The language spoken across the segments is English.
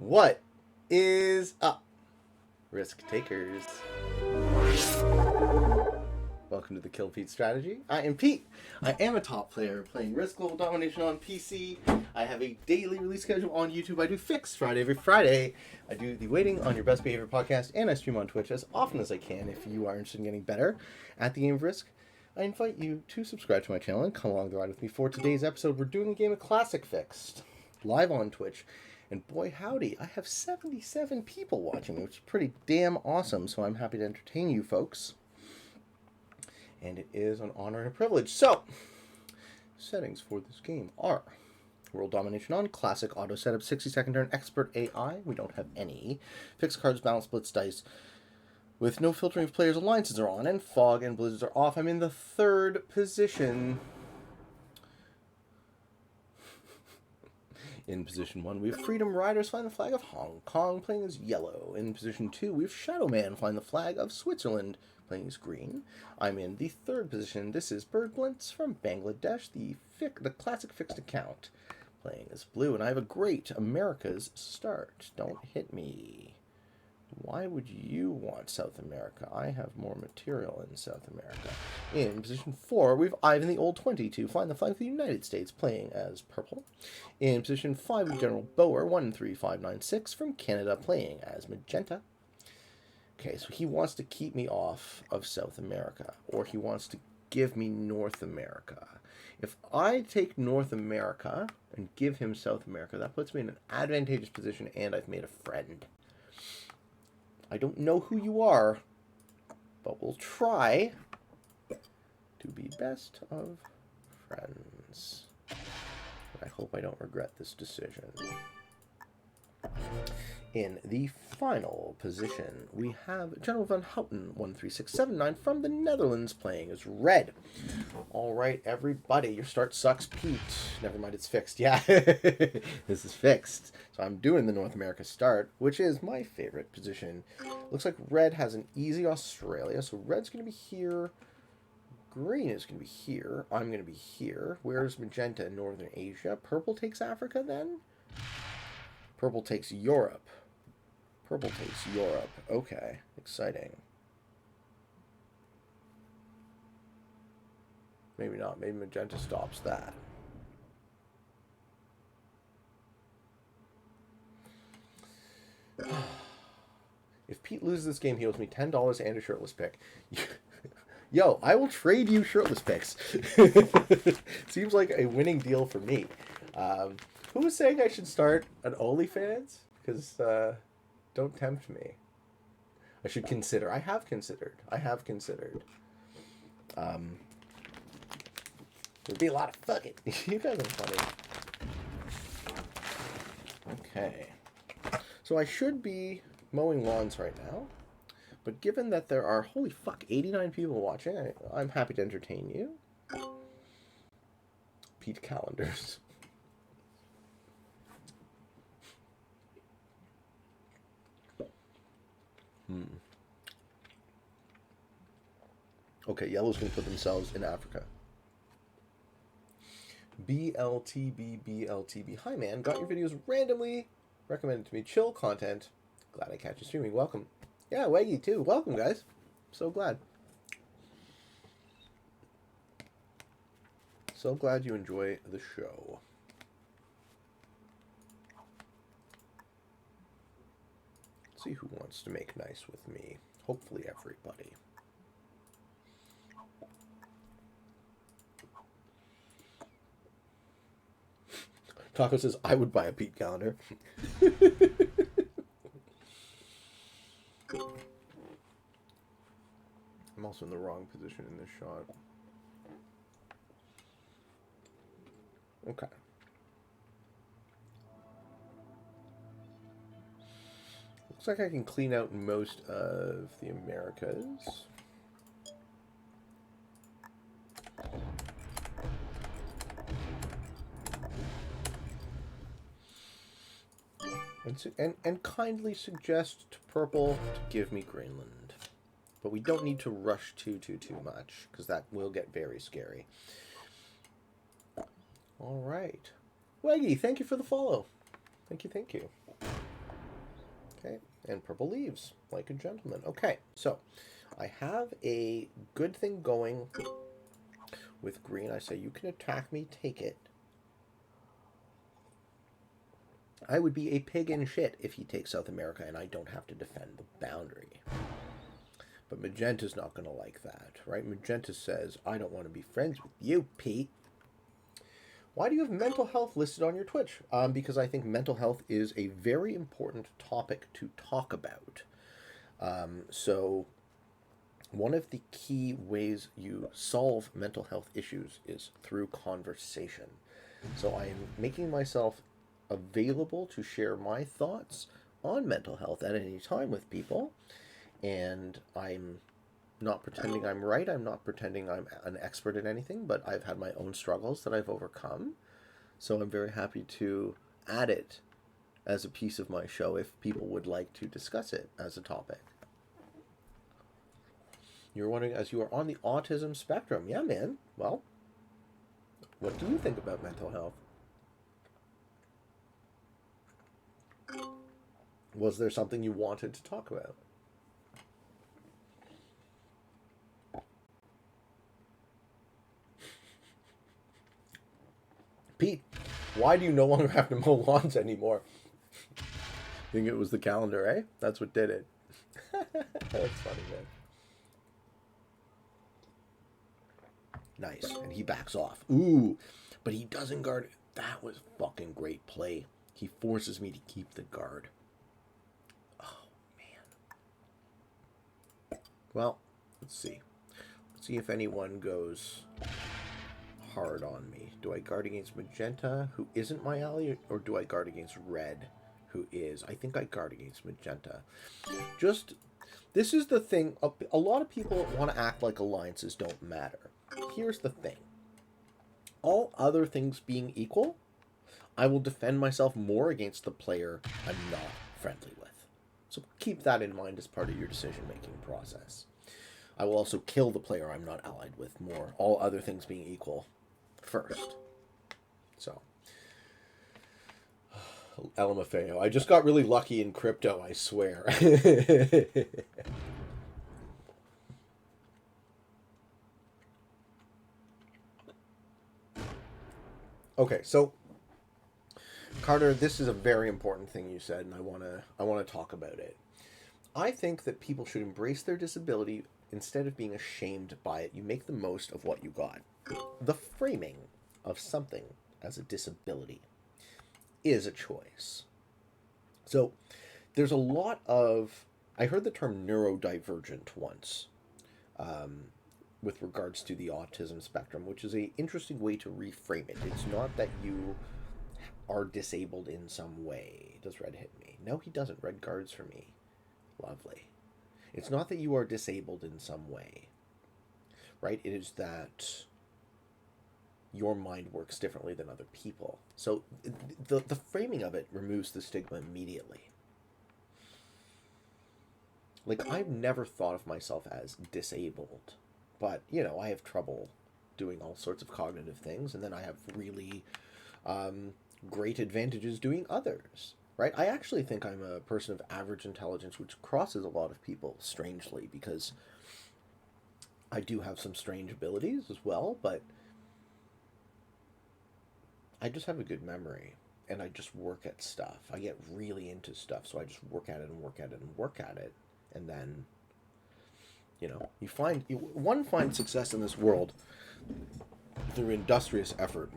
What is up, risk takers? Welcome to the Kill Pete strategy. I am Pete. I am a top player playing Risk Global Domination on PC. I have a daily release schedule on YouTube. I do Fix Friday every Friday. I do the Waiting on Your Best Behavior podcast, and I stream on Twitch as often as I can if you are interested in getting better at the game of Risk. I invite you to subscribe to my channel and come along the ride with me. For today's episode, we're doing a game of Classic Fixed, live on Twitch. And boy howdy, I have 77 people watching me, which is pretty damn awesome, so I'm happy to entertain you folks. And it is an honor and a privilege. So, settings for this game are World Domination on, Classic Auto Setup, 60-second turn, Expert AI, we don't have any, Fixed Cards, Balance, Blitz, Dice, with no filtering of players' alliances are on, and Fog and Blizzards are off. I'm in the third position. In position 1, we have Freedom Riders flying the flag of Hong Kong, playing as yellow. In position 2, we have Shadow Man flying the flag of Switzerland, playing as green. I'm in the third position. This is Bird Blitz from Bangladesh, the classic fixed account, playing as blue. And I have a great America's start. Don't hit me. Why would you want South America? I have more material in South America. In position 4, we have Ivan the Old 22 flying the flag of the United States, playing as purple. In position 5, we have General Boer 13596 from Canada, playing as magenta. Okay, so he wants to keep me off of South America, or he wants to give me North America. If I take North America and give him South America, that puts me in an advantageous position, and I've made a friend. I don't know who you are, but we'll try to be best of friends. I hope I don't regret this decision. In the final position, we have General Van Houten 13679 from the Netherlands, playing as red. All right, everybody, your start sucks, Pete. Never mind, it's fixed. Yeah, this is fixed. So I'm doing the North America start, which is my favorite position. Looks like red has an easy Australia, so red's going to be here. Green is going to be here. I'm going to be here. Where's magenta in Northern Asia? Purple takes Africa, then? Purple takes Europe. Purple takes Europe. Okay, exciting. Maybe not. Maybe magenta stops that. If Pete loses this game, he owes me $10 and a shirtless pic. Yo, I will trade you shirtless pics. Seems like a winning deal for me. Who was saying I should start an OnlyFans? Because, don't tempt me. I should consider. I have considered. There'd be a lot of fucking. You guys are funny. Okay. So I should be mowing lawns right now. But given that there are, holy fuck, 89 people watching, I'm happy to entertain you. Pete calendars. Okay, yellow's going to put themselves in Africa. BLTB. Hi, man. Got your videos randomly recommended to me. Chill content. Glad I catch you streaming. Welcome. Yeah, Waggy, too. Welcome, guys. So glad. So glad you enjoy the show. Let's see who wants to make nice with me. Hopefully everybody. Taco says, I would buy a Pete calendar. I'm also in the wrong position in this shot. Okay. Looks like I can clean out most of the Americas. And kindly suggest to purple to give me Greenland. But we don't need to rush too much, because that will get very scary. All right. Waggy, thank you for the follow. Thank you. Okay, and purple leaves, like a gentleman. Okay, so I have a good thing going with green. I say, you can attack me, take it. I would be a pig in shit if he takes South America and I don't have to defend the boundary. But Magenta's not going to like that, right? Magenta says, I don't want to be friends with you, Pete. Why do you have mental health listed on your Twitch? Because I think mental health is a very important topic to talk about. So one of the key ways you solve mental health issues is through conversation. So I am making myself available to share my thoughts on mental health at any time with people. And I'm not pretending I'm right. I'm not pretending I'm an expert at anything, but I've had my own struggles that I've overcome. So I'm very happy to add it as a piece of my show if people would like to discuss it as a topic. You're wondering, as you are on the autism spectrum. Yeah, man. Well, what do you think about mental health? Was there something you wanted to talk about? Pete, why do you no longer have to mow lawns anymore? Think it was the calendar, eh? That's what did it. That's funny, man. Nice. And he backs off. Ooh. But he doesn't guard. That was fucking great play. He forces me to keep the guard. Oh, man. Well, let's see. Let's see if anyone goes hard on me. Do I guard against Magenta, who isn't my ally, or do I guard against Red, who is? I think I guard against Magenta. Just, this is the thing. A lot of people want to act like alliances don't matter. Here's the thing. All other things being equal, I will defend myself more against the player I'm not friendly with. So keep that in mind as part of your decision-making process. I will also kill the player I'm not allied with more, all other things being equal, first. So, LMFAO. I just got really lucky in crypto, I swear. Okay, so Carter, this is a very important thing you said, and I want to talk about it. I think that people should embrace their disability instead of being ashamed by it. You make the most of what you got. The framing of something as a disability is a choice. So there's a lot of, I heard the term neurodivergent once with regards to the autism spectrum, which is an interesting way to reframe it. It's not that you are disabled in some way. Does Red hit me? No, he doesn't. Red guards for me. Lovely. It's not that you are disabled in some way, right? It is that your mind works differently than other people. So the framing of it removes the stigma immediately. Like, I've never thought of myself as disabled, but, you know, I have trouble doing all sorts of cognitive things, and then I have really great advantages doing others, right? I actually think I'm a person of average intelligence, which crosses a lot of people, strangely, because I do have some strange abilities as well, but I just have a good memory, and I just work at stuff. I get really into stuff, so I just work at it and work at it and work at it, and then, you know, one finds success in this world through industrious effort,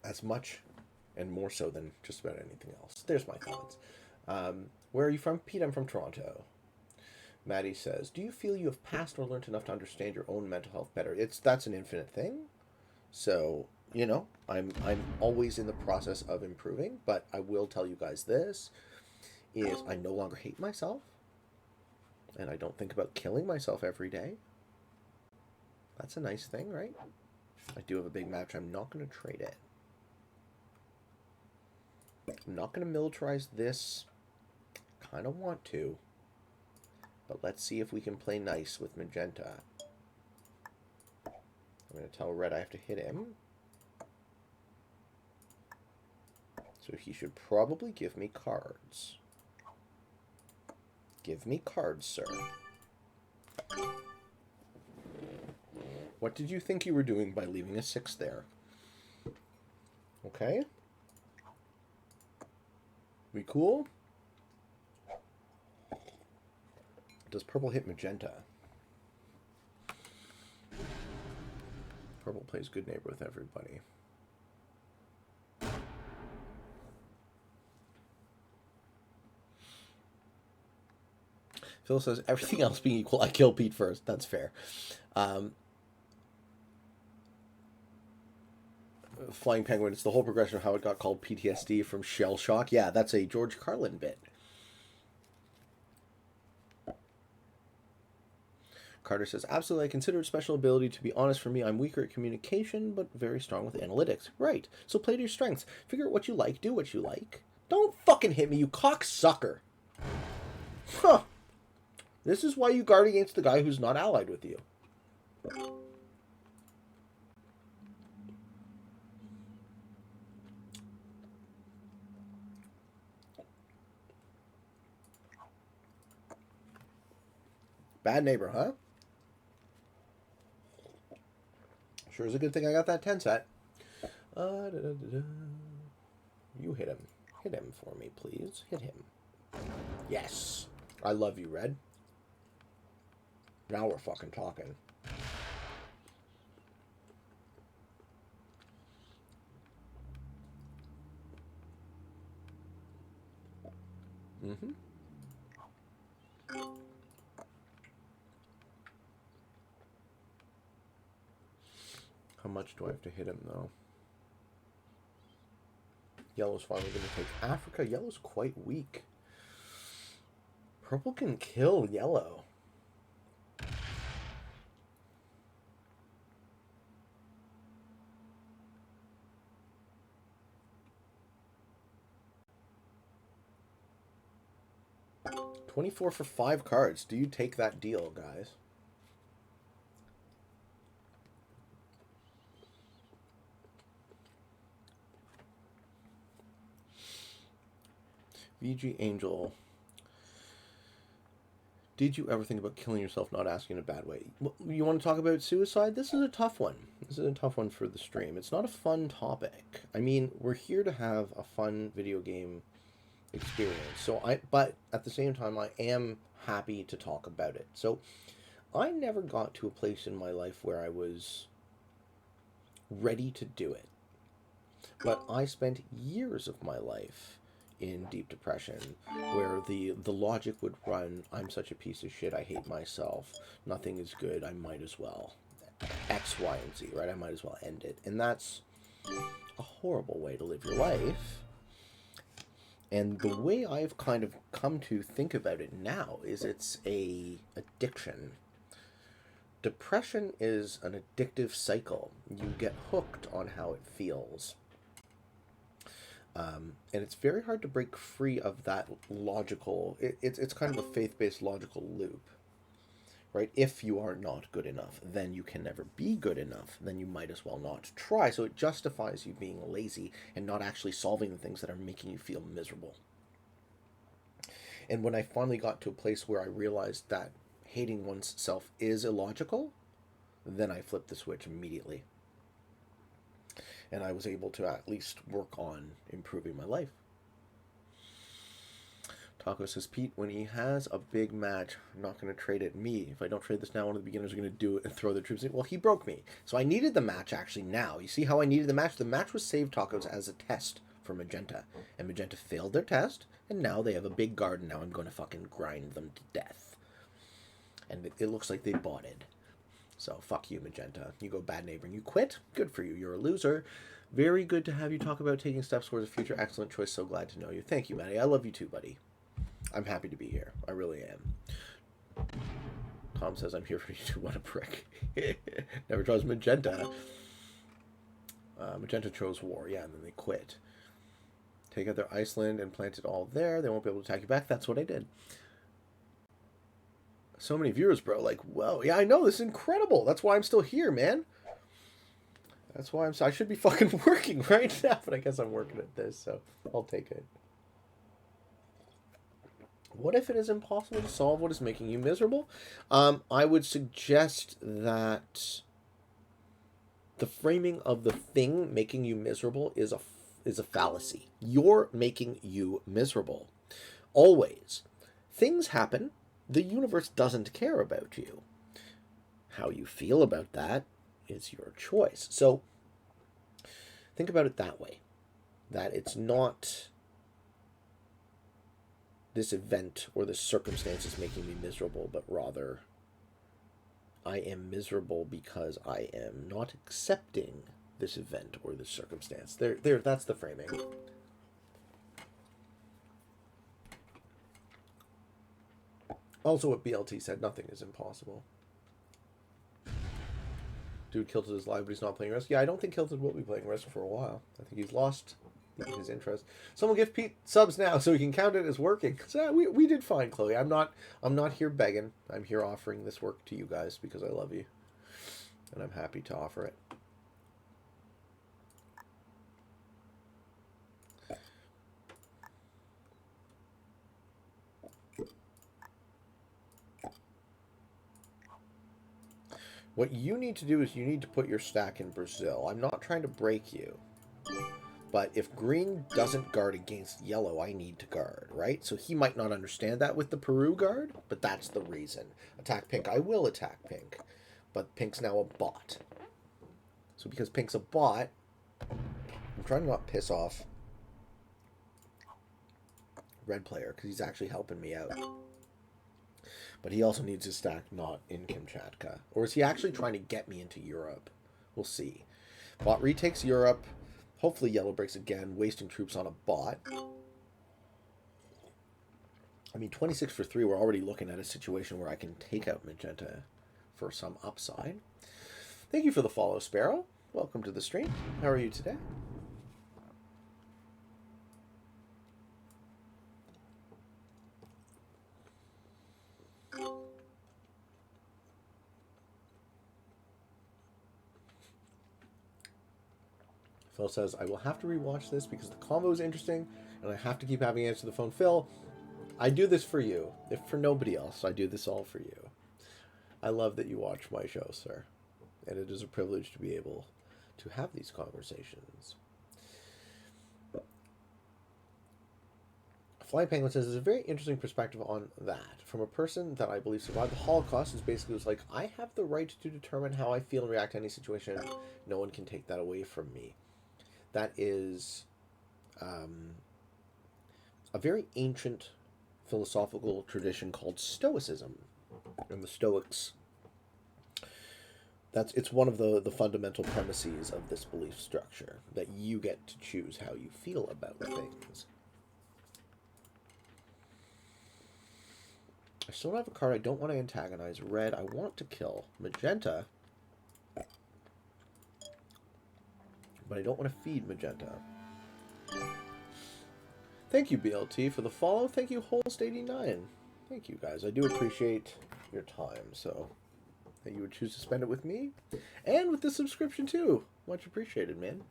as much and more so than just about anything else. There's my thoughts. Where are you from? Pete, I'm from Toronto. Maddie says, do you feel you have passed or learned enough to understand your own mental health better? That's an infinite thing. So, you know, I'm always in the process of improving, but I will tell you guys this, is I no longer hate myself, and I don't think about killing myself every day. That's a nice thing, right? I do have a big match. I'm not going to trade it. I'm not going to militarize this. Kind of want to. But let's see if we can play nice with Magenta. I'm going to tell Red I have to hit him. So he should probably give me cards. Give me cards, sir. What did you think you were doing by leaving a 6 there? Okay. We cool? Does purple hit magenta? Purple plays good neighbor with everybody. Phil says, everything else being equal, I kill Pete first. That's fair. Flying Penguin, it's the whole progression of how it got called PTSD from shell shock. Yeah, that's a George Carlin bit. Carter says, absolutely, I consider it special ability. To be honest, for me, I'm weaker at communication, but very strong with analytics. Right. So play to your strengths. Figure out what you like. Do what you like. Don't fucking hit me, you cocksucker. Huh. This is why you guard against the guy who's not allied with you. Bad neighbor, huh? Sure is a good thing I got that 10 set. You hit him. Hit him for me, please. Hit him. Yes. I love you, Red. Now we're fucking talking. Mm-hmm. How much do I have to hit him, though? Yellow's finally going to take Africa. Yellow's quite weak. Purple can kill yellow. $24 for 5 cards. Do you take that deal, guys? VG Angel. Did you ever think about killing yourself, not asking in a bad way? You want to talk about suicide? This is a tough one. This is a tough one for the stream. It's not a fun topic. I mean, we're here to have a fun video game experience. But at the same time, I am happy to talk about it. So I never got to a place in my life where I was ready to do it. But I spent years of my life in deep depression, where the logic would run, I'm such a piece of shit, I hate myself, nothing is good, I might as well. X, Y, and Z, right? I might as well end it. And that's a horrible way to live your life. And the way I've kind of come to think about it now is it's a addiction. Depression is an addictive cycle. You get hooked on how it feels. And it's very hard to break free of that logical... It's kind of a faith-based logical loop, right? If you are not good enough, then you can never be good enough. Then you might as well not try. So it justifies you being lazy and not actually solving the things that are making you feel miserable. And when I finally got to a place where I realized that hating oneself is illogical, then I flipped the switch immediately. And I was able to at least work on improving my life. Taco says, Pete, when he has a big match, I'm not going to trade it. Me, if I don't trade this now, one of the beginners are going to do it and throw the troops in. Well, he broke me. So I needed the match actually now. You see how I needed the match? The match was saved, Tacos, as a test for Magenta. And Magenta failed their test, and now they have a big garden. Now I'm going to fucking grind them to death. And it looks like they bought it. So, fuck you, Magenta. You go bad neighbor and you quit. Good for you. You're a loser. Very good to have you talk about taking steps towards a future. Excellent choice. So glad to know you. Thank you, Maddie. I love you too, buddy. I'm happy to be here. I really am. Tom says, I'm here for you too. What a prick. Never chose Magenta. Magenta chose war. Yeah, and then they quit. Take out their Iceland and plant it all there. They won't be able to attack you back. That's what I did. So many viewers, bro. Like, well, yeah, I know. This is incredible. That's why I'm still here, man. That's why I should be fucking working right now, but I guess I'm working at this, so I'll take it. What if it is impossible to solve what is making you miserable? I would suggest that the framing of the thing making you miserable is a fallacy. You're making you miserable. Always. Things happen. The universe doesn't care about you. How you feel about that is your choice. So think about it that way. That it's not this event or this circumstance is making me miserable, but rather I am miserable because I am not accepting this event or this circumstance. That's the framing. Also, what BLT said, nothing is impossible. Dude, Kilted is live, but he's not playing Wrestle. Yeah, I don't think Kilted will be playing Wrestle for a while. I think he's lost his interest. Someone give Pete subs now so he can count it as working. So, we did fine, Chloe. I'm not here begging. I'm here offering this work to you guys because I love you. And I'm happy to offer it. What you need to do is you need to put your stack in Brazil. I'm not trying to break you. But if green doesn't guard against yellow, I need to guard, right? So he might not understand that with the Peru guard, but that's the reason. Attack pink. I will attack pink. But pink's now a bot. So because pink's a bot, I'm trying to not piss off red player because he's actually helping me out. But he also needs his stack not in Kamchatka. Or is he actually trying to get me into Europe? We'll see. Bot retakes Europe. Hopefully yellow breaks again, wasting troops on a bot. I mean, 26 for 3, we're already looking at a situation where I can take out magenta for some upside. Thank you for the follow, Sparrow. Welcome to the stream. How are you today? Phil says, I will have to rewatch this because the combo is interesting and I have to keep having to answer the phone. Phil, I do this for you. If for nobody else, I do this all for you. I love that you watch my show, sir. And it is a privilege to be able to have these conversations. Flying Penguin says, there's a very interesting perspective on that. From a person that I believe survived the Holocaust, is basically was like, I have the right to determine how I feel and react to any situation. No one can take that away from me. That is a very ancient philosophical tradition called Stoicism. And the Stoics, it's one of the fundamental premises of this belief structure, that you get to choose how you feel about things. I still don't have a card I don't want to antagonize. Red, I want to kill. Magenta, but I don't want to feed magenta. Thank you, BLT, for the follow. Thank you, Holst89. Thank you, guys. I do appreciate your time, so that you would choose to spend it with me. And with the subscription, too. Much appreciated, man.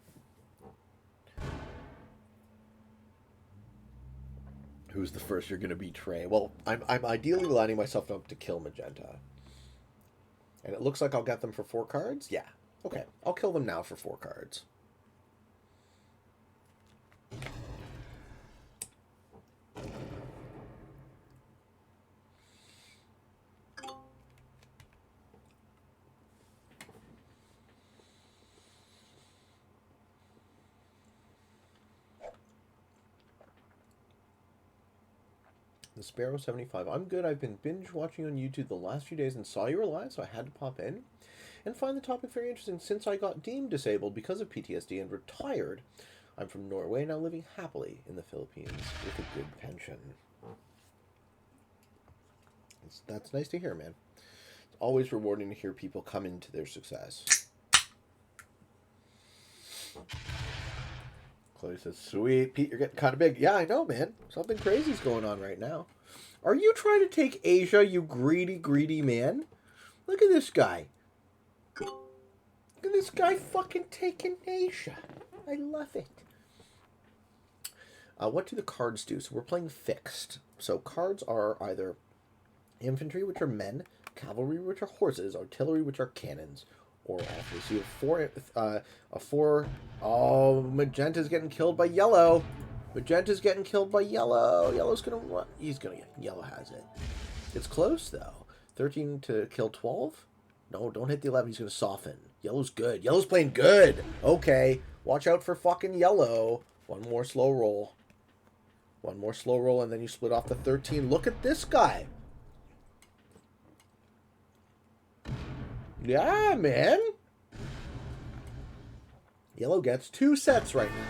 Who's the first you're going to betray? Well, I'm ideally lining myself up to kill magenta. And it looks like I'll get them for 4 cards? Yeah. Okay, I'll kill them now for 4 cards. The Sparrow 75. I'm good. I've been binge watching on YouTube the last few days and saw you were live, so I had to pop in and find the topic very interesting. Since I got deemed disabled because of PTSD and retired, I'm from Norway, now living happily in the Philippines with a good pension. That's nice to hear, man. It's always rewarding to hear people come into their success. Chloe says, sweet. Pete, you're getting kind of big. Yeah, I know, man. Something crazy's going on right now. Are you trying to take Asia, you greedy, greedy man? Look at this guy. Look at this guy fucking taking Asia. I love it. What do the cards do? So we're playing fixed. So cards are either infantry, which are men, cavalry, which are horses, artillery, which are cannons, or all three. So you have four. Oh, magenta's getting killed by yellow. Magenta's getting killed by yellow. Yellow's gonna run. He's gonna get. Yellow has it. It's close though. 13 to kill 12. No, don't hit the 11. He's gonna soften. Yellow's good. Yellow's playing good. Okay, watch out for fucking yellow. One more slow roll. One more slow roll, and then you split off the 13. Look at this guy. Yeah, man. Yellow gets 2 sets right now.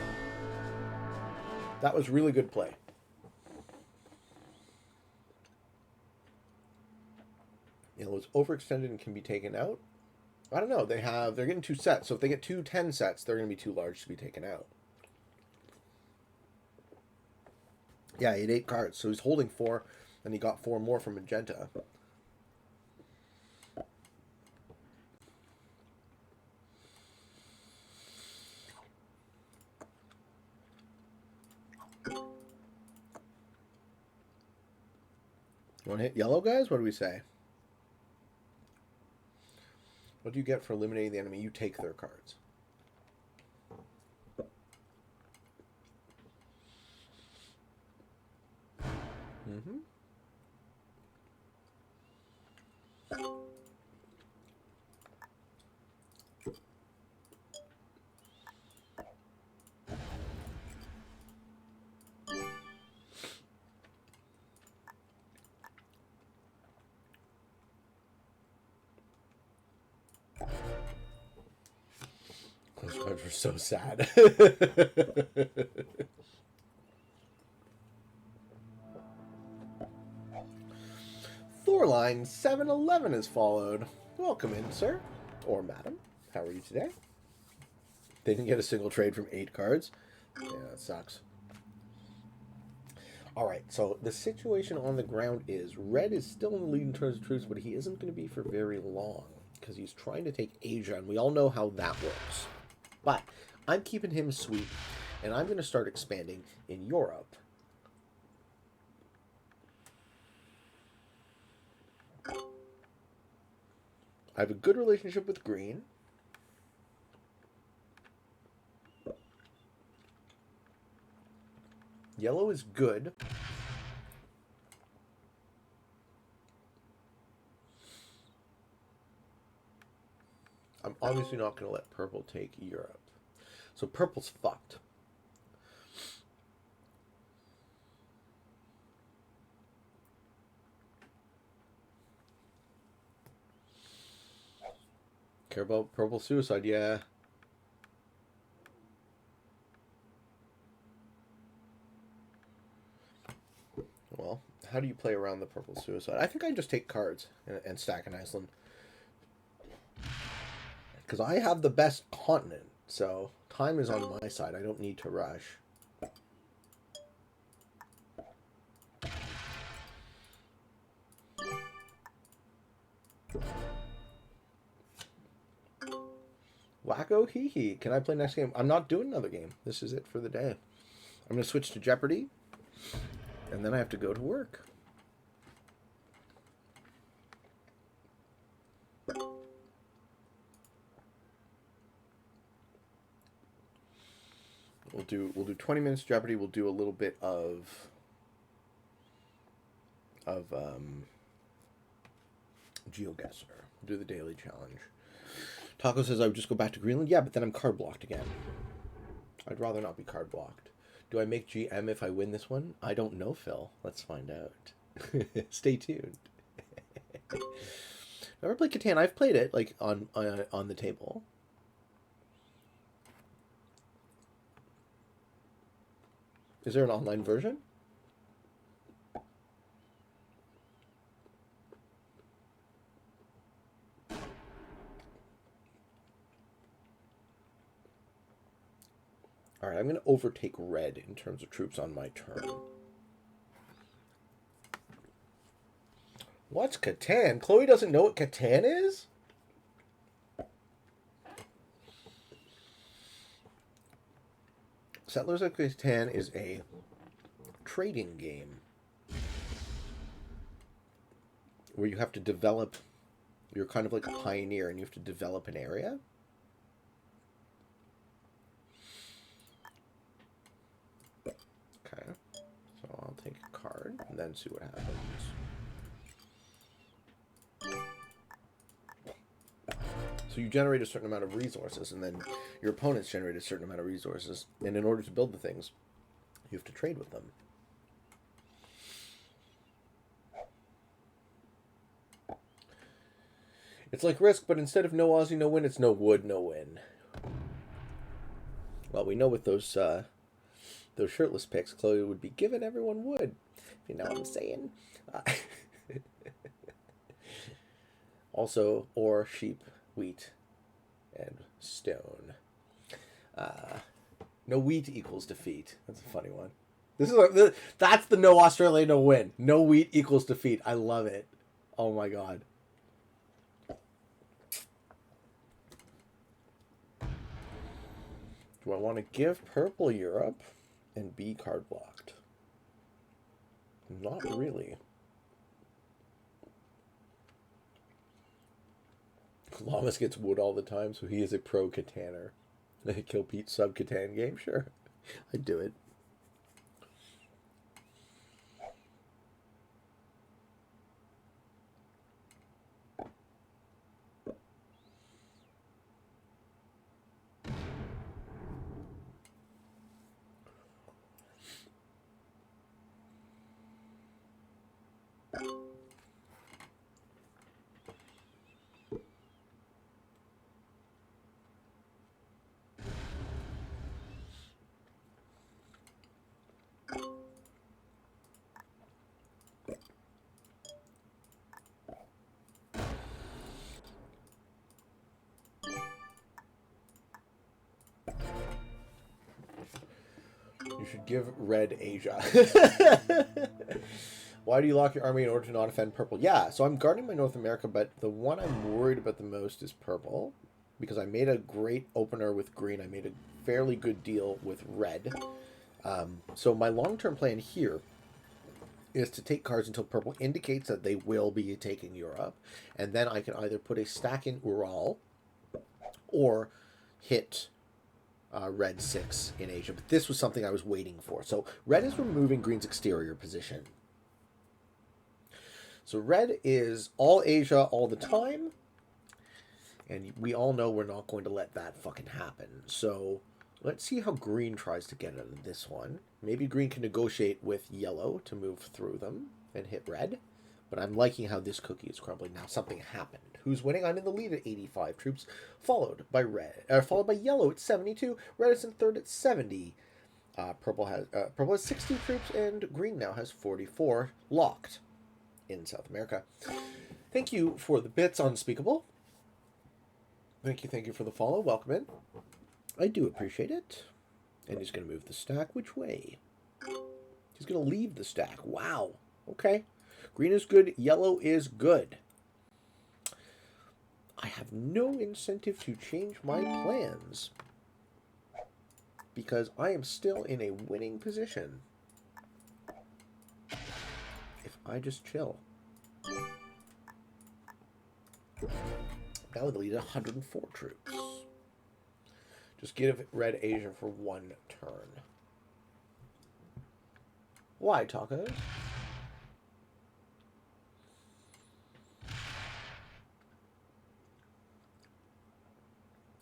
That was really good play. Yellow's overextended and can be taken out. I don't know. They're getting 2 sets. So if they get 2 10 sets, they're going to be too large to be taken out. Yeah, he had 8 cards. So he's holding 4, and he got 4 more from magenta. You want to hit yellow, guys? What do we say? What do you get for eliminating the enemy? You take their cards. Mm-hmm. Those cards were so sad. Thorline 711 is followed. Welcome in, sir. Or madam. How are you today? They didn't get a single trade from 8 cards. Yeah, that sucks. Alright, so the situation on the ground is red is still in the lead in terms of troops, but he isn't going to be for very long because he's trying to take Asia, and we all know how that works. But I'm keeping him sweet, and I'm going to start expanding in Europe. I have a good relationship with green. Yellow is good. I'm obviously not going to let purple take Europe. So purple's fucked. Care about purple suicide, yeah. Well, how do you play around the purple suicide? I think I just take cards and stack in Iceland. Because I have the best continent, so time is on my side. I don't need to rush. Wacko hee hee. Can I play next game? I'm not doing another game. This is it for the day. I'm going to switch to Jeopardy, and then I have to go to work. We'll do 20 minutes Jeopardy. We'll do a little bit of GeoGuessr. We'll do the daily challenge. Taco says I would just go back to Greenland. Yeah, but then I'm card blocked again. I'd rather not be card blocked. Do I make GM if I win this one? I don't know, Phil. Let's find out. Stay tuned. Never played Catan. I've played it like on the table. Is there an online version? All right, I'm going to overtake red in terms of troops on my turn. What's Catan? Chloe doesn't know what Catan is? Settlers of Catan is a trading game where you have to develop. You're kind of like a pioneer, and you have to develop an area. Okay, so I'll take a card and then see what happens. So you generate a certain amount of resources, and then your opponents generate a certain amount of resources. And in order to build the things, you have to trade with them. It's like Risk, but instead of no Aussie, no win, it's no wood, no win. Well, we know with those shirtless picks, Chloe would be giving everyone wood. If you know what I'm saying. Also, ore, sheep, wheat, and stone. No wheat equals defeat. That's a funny one. That's the no Australia, no win. No wheat equals defeat. I love it. Oh my god. Do I want to give purple Europe and be card blocked? Not really. Lamas gets wood all the time, so he is a pro Cataner. Kill Pete sub Catan game? Sure. I'd do it. You should give red Asia. Why do you lock your army in order to not offend purple? Yeah, so I'm guarding my North America, but the one I'm worried about the most is purple. Because I made a great opener with green. I made a fairly good deal with red. So my long-term plan here is to take cards until purple indicates that they will be taking Europe. And then I can either put a stack in Ural or hit red 6 in Asia. But this was something I was waiting for. So red is removing green's exterior position. So red is all Asia all the time. And we all know we're not going to let that fucking happen. So let's see how green tries to get out of this one. Maybe green can negotiate with yellow to move through them and hit red. But I'm liking how this cookie is crumbling. Now something happened. Who's winning? I'm in the lead at 85 troops, followed by yellow at 72. Red is in third at 70. Purple has 60 troops, and green now has 44 locked in South America. Thank you for the bits, Unspeakable. Thank you for the follow. Welcome in. I do appreciate it. And he's going to move the stack. Which way? He's going to leave the stack. Wow. Okay. Green is good. Yellow is good. I have no incentive to change my plans because I am still in a winning position if I just chill. Now the lead at 104 troops. Just give red Asia for one turn. Why, tacos?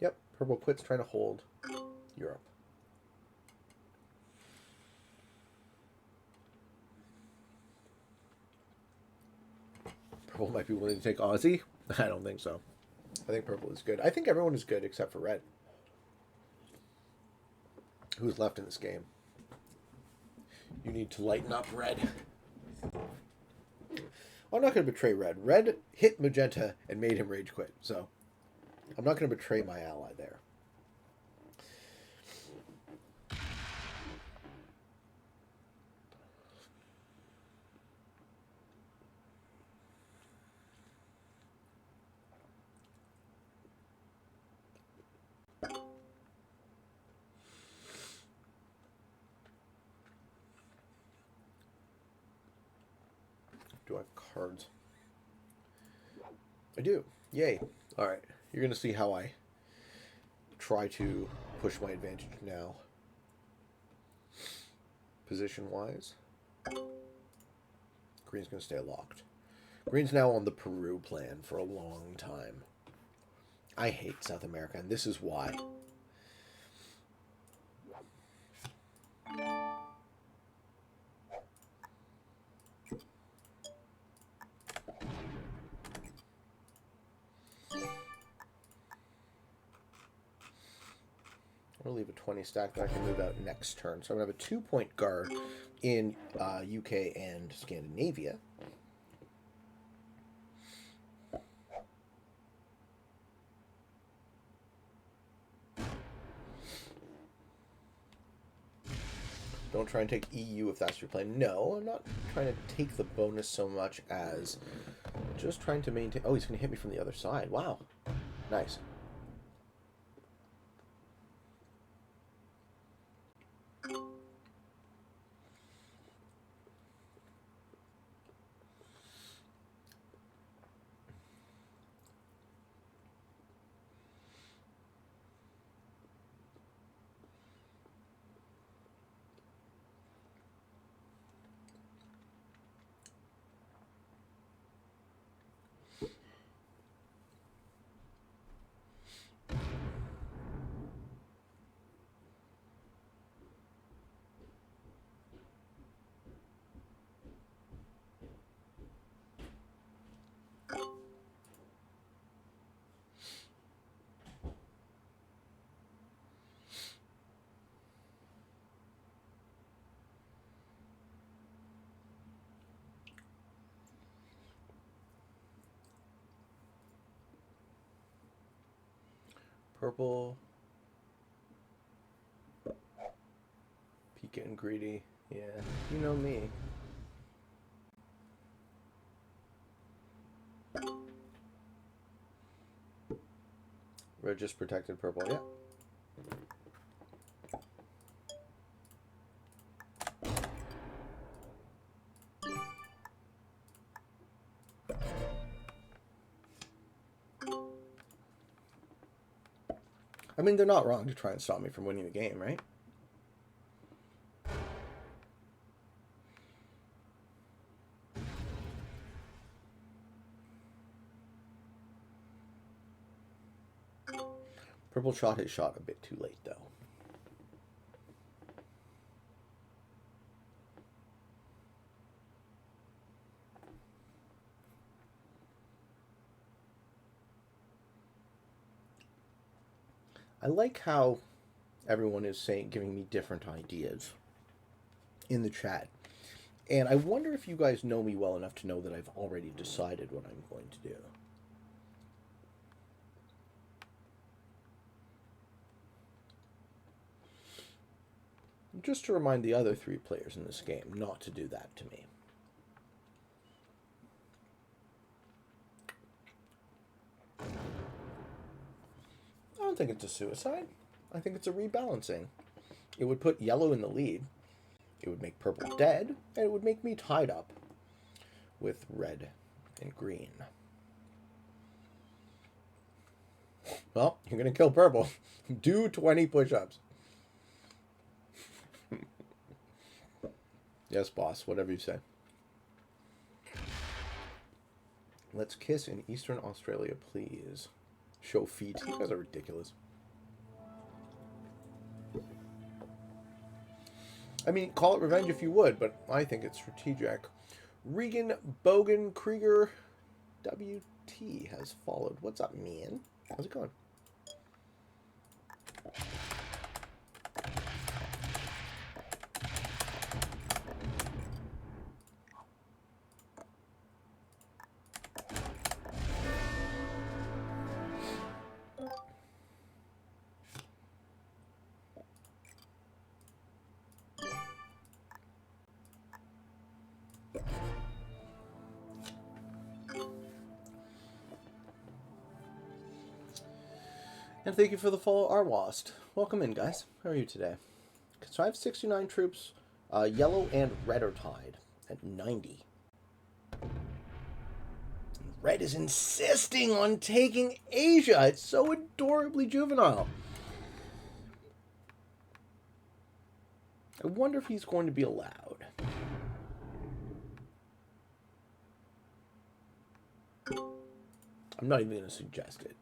Yep, purple quits trying to hold Europe. Purple might be willing to take Aussie. I don't think so. I think purple is good. I think everyone is good except for red. Who's left in this game? You need to lighten up, red. I'm not going to betray red. Red hit magenta and made him rage quit, so I'm not going to betray my ally there. Do I have cards? I do. Yay. Alright. You're going to see how I try to push my advantage now. Position-wise. Green's going to stay locked. Green's now on the Peru plan for a long time. I hate South America, and this is why. I'll leave a 20 stack that I can move out next turn. So I'm going to have a 2-point guard in UK and Scandinavia. Don't try and take EU if that's your plan. No, I'm not trying to take the bonus so much as just trying to maintain... Oh, he's going to hit me from the other side. Wow. Nice. Purple. Peek and greedy. Yeah, you know me. Red just protected purple, yeah. I mean, they're not wrong to try and stop me from winning the game, right? Purple shot his shot a bit too late, though. I like how everyone is giving me different ideas in the chat. And I wonder if you guys know me well enough to know that I've already decided what I'm going to do. Just to remind the other 3 players in this game not to do that to me. I don't think it's a suicide. I think it's a rebalancing. It would put yellow in the lead. It would make purple dead, and it would make me tied up with red and green. Well, you're going to kill purple. Do 20 push-ups. Yes, boss. Whatever you say. Let's kiss in Eastern Australia, please. Show feet. You guys are ridiculous. I mean, call it revenge if you would, but I think it's strategic. Regan Bogan Krieger WT has followed. What's up, man? How's it going? And thank you for the follow, Arwast. Welcome in, guys. How are you today? So I have 69 troops. Yellow and red are tied at 90. Red is insisting on taking Asia. It's so adorably juvenile. I wonder if he's going to be allowed. I'm not even going to suggest it.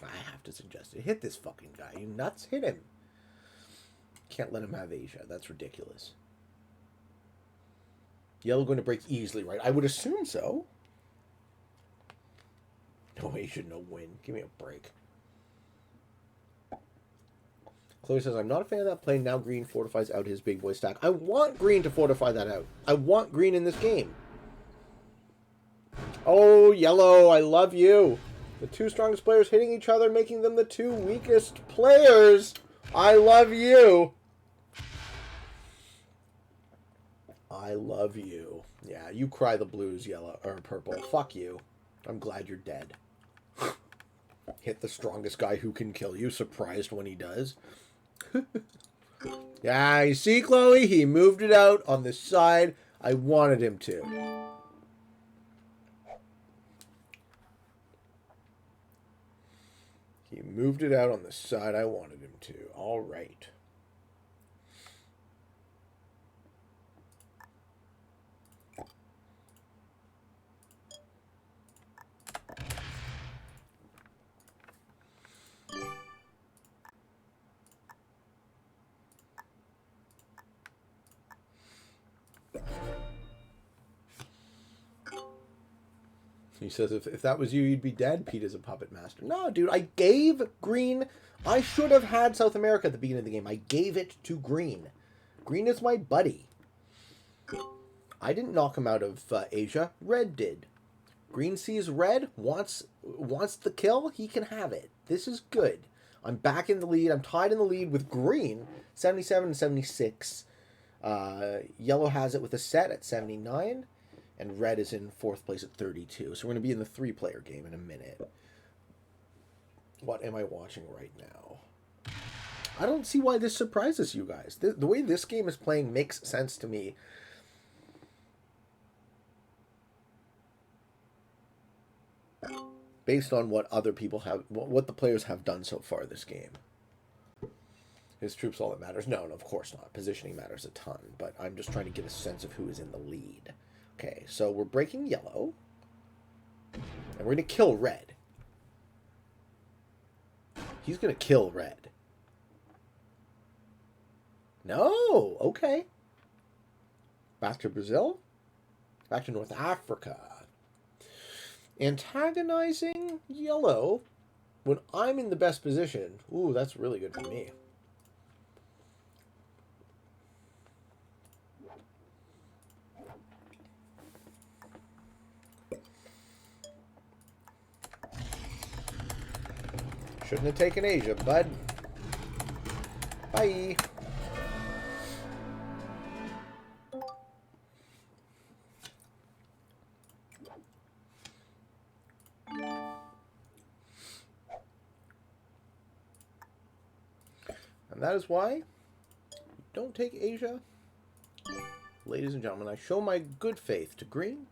I have to suggest it. Hit this fucking guy. You nuts? Hit him. Can't let him have Asia. That's ridiculous. Yellow going to break easily, right? I would assume so. No Asia, no win. Give me a break. Chloe says, I'm not a fan of that play. Now green fortifies out his big boy stack. I want green to fortify that out. I want green in this game. Oh, yellow, I love you. The two strongest players hitting each other, making them the two weakest players. I love you. I love you. Yeah, you cry the blues, yellow or purple. Fuck you. I'm glad you're dead. Hit the strongest guy who can kill you. Surprised when he does. Yeah, you see, Chloe? He moved it out on the side I wanted him to. He moved it out on the side I wanted him to. All right. He says, if that was you, you'd be dead. Pete is a puppet master. No, dude, I gave green. I should have had South America at the beginning of the game. I gave it to green. Green is my buddy. I didn't knock him out of Asia. Red did. Green sees red, wants the kill. He can have it. This is good. I'm back in the lead. I'm tied in the lead with green, 77 and 76. Yellow has it with a set at 79. And red is in fourth place at 32. So we're going to be in the three-player game in a minute. What am I watching right now? I don't see why this surprises you guys. The way this game is playing makes sense to me. Based on what other people have, what the players have done so far this game. His troops all that matters? No, of course not. Positioning matters a ton. But I'm just trying to get a sense of who is in the lead. Okay, so we're breaking yellow. And we're going to kill red. He's going to kill red. No, okay. Back to Brazil. Back to North Africa. Antagonizing yellow when I'm in the best position. Ooh, that's really good for me. Shouldn't have taken Asia, bud. Bye. And that is why don't take Asia. Ladies and gentlemen, I show my good faith to green.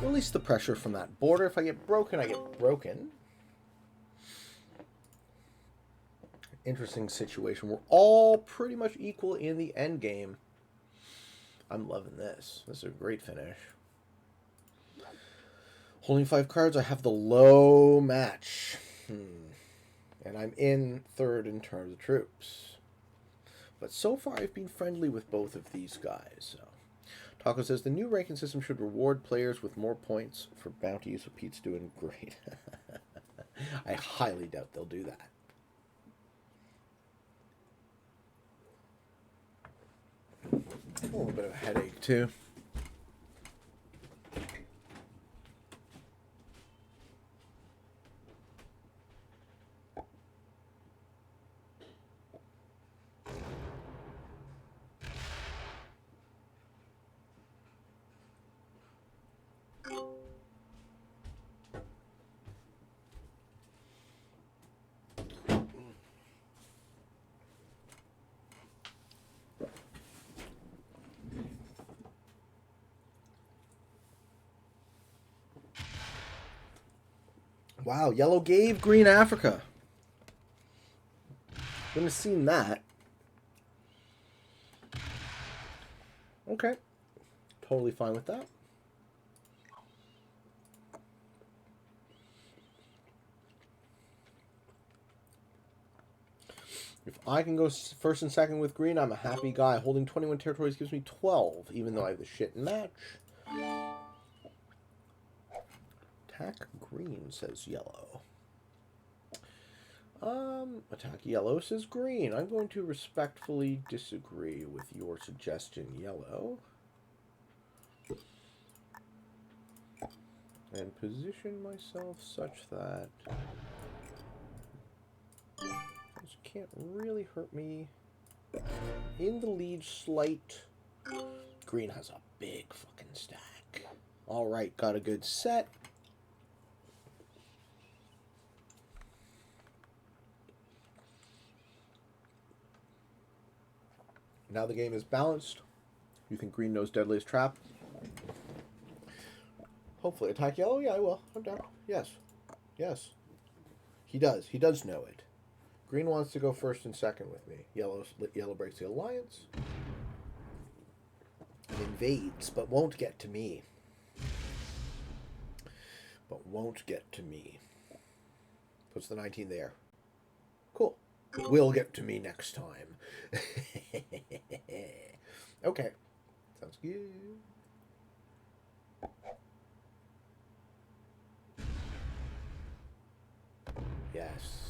Release the pressure from that border. If I get broken, I get broken. Interesting situation. We're all pretty much equal in the end game. I'm loving this. This is a great finish. Holding 5 cards, I have the low match. And I'm in third in terms of troops. But so far, I've been friendly with both of these guys. So. Taco says, the new ranking system should reward players with more points for bounties. So Pete's doing great. I highly doubt they'll do that. A little bit of a headache, too. Wow, yellow gave green Africa. Wouldn't have seen that. Okay. Totally fine with that. If I can go first and second with green, I'm a happy guy. Holding 21 territories gives me 12, even though I have the shit match. Attack green, says yellow. Attack yellow, says green. I'm going to respectfully disagree with your suggestion, yellow. And position myself such that this can't really hurt me. In the lead slight. Green has a big fucking stack. Alright, got a good set. Now the game is balanced. You think green knows Deadliest Trap? Hopefully attack yellow? Yeah, I will. I'm down. Yes. Yes. He does. He does know it. Green wants to go first and second with me. Yellow breaks the alliance. And invades, but won't get to me. But won't get to me. Puts the 19 there. Cool. Will get to me next time. Okay. Sounds good. Yes.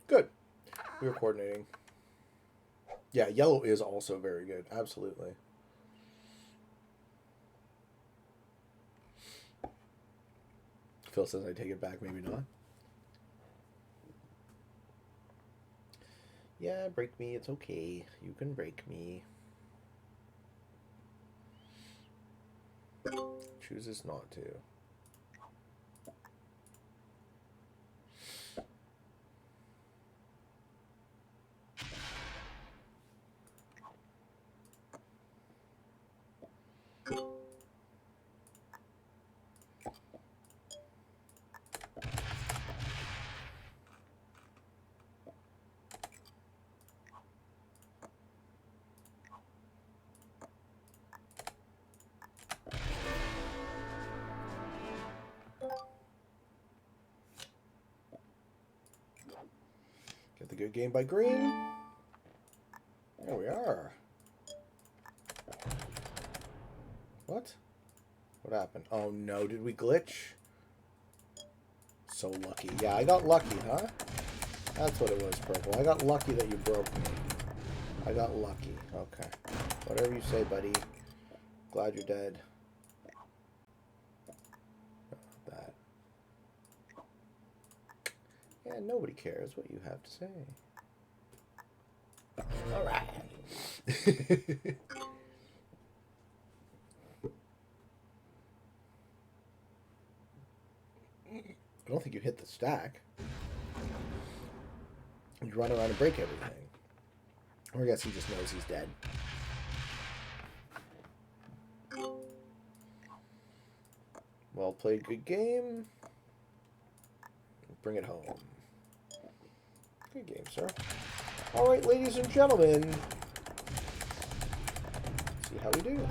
Good. We were coordinating. Yeah, yellow is also very good. Absolutely. Phil says I take it back. Maybe not. Yeah, break me. It's okay. You can break me. Chooses not to. Get the good game by green. There we are. What? What happened? Oh no, did we glitch? So lucky. Yeah, I got lucky, huh? That's what it was, Purple. I got lucky that you broke me. I got lucky. Okay. Whatever you say, buddy. Glad you're dead. That. Yeah, nobody cares what you have to say. Alright. I don't think you hit the stack. You run around and break everything. Or I guess he just knows he's dead. Well played, good game. Bring it home. Good game, sir. Alright, ladies and gentlemen. Let's see how we do.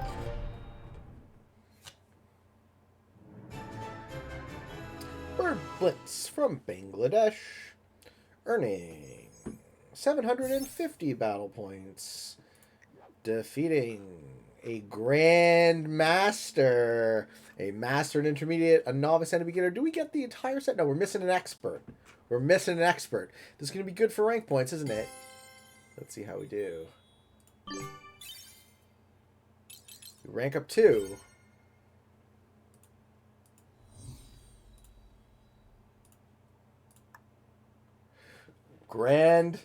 Bird Blitz from Bangladesh. Earning 750 battle points. Defeating a Grandmaster. A Master, an Intermediate, a Novice, and a Beginner. Do we get the entire set? No, we're missing an Expert. We're missing an Expert. This is going to be good for rank points, isn't it? Let's see how we do. We rank up 2. Grandmaster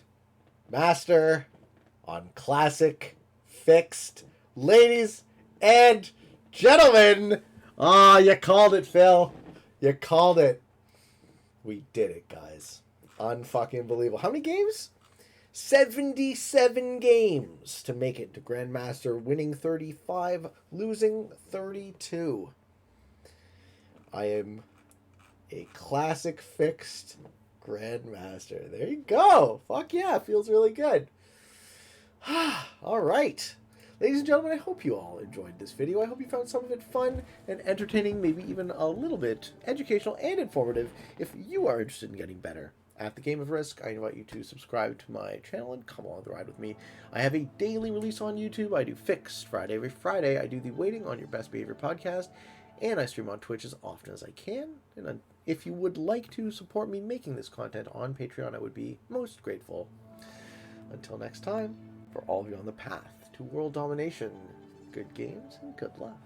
on Classic Fixed. Ladies and gentlemen. Ah, you called it, Phil. You called it. We did it, guys. Unfucking believable. How many games? 77 games to make it to Grandmaster, winning 35, losing 32. I am a Classic Fixed Grandmaster. There you go. Fuck yeah, feels really good. All right. Ladies and gentlemen, I hope you all enjoyed this video. I hope you found some of it fun and entertaining, maybe even a little bit educational and informative. If you are interested in getting better at the game of Risk, I invite you to subscribe to my channel and come along the ride with me. I have a daily release on YouTube. I do Fixed Friday. Every Friday, I do the Waiting on Your Best Behavior podcast, and I stream on Twitch as often as I can. And if you would like to support me making this content on Patreon, I would be most grateful. Until next time, for all of you on the path to world domination, good games and good luck.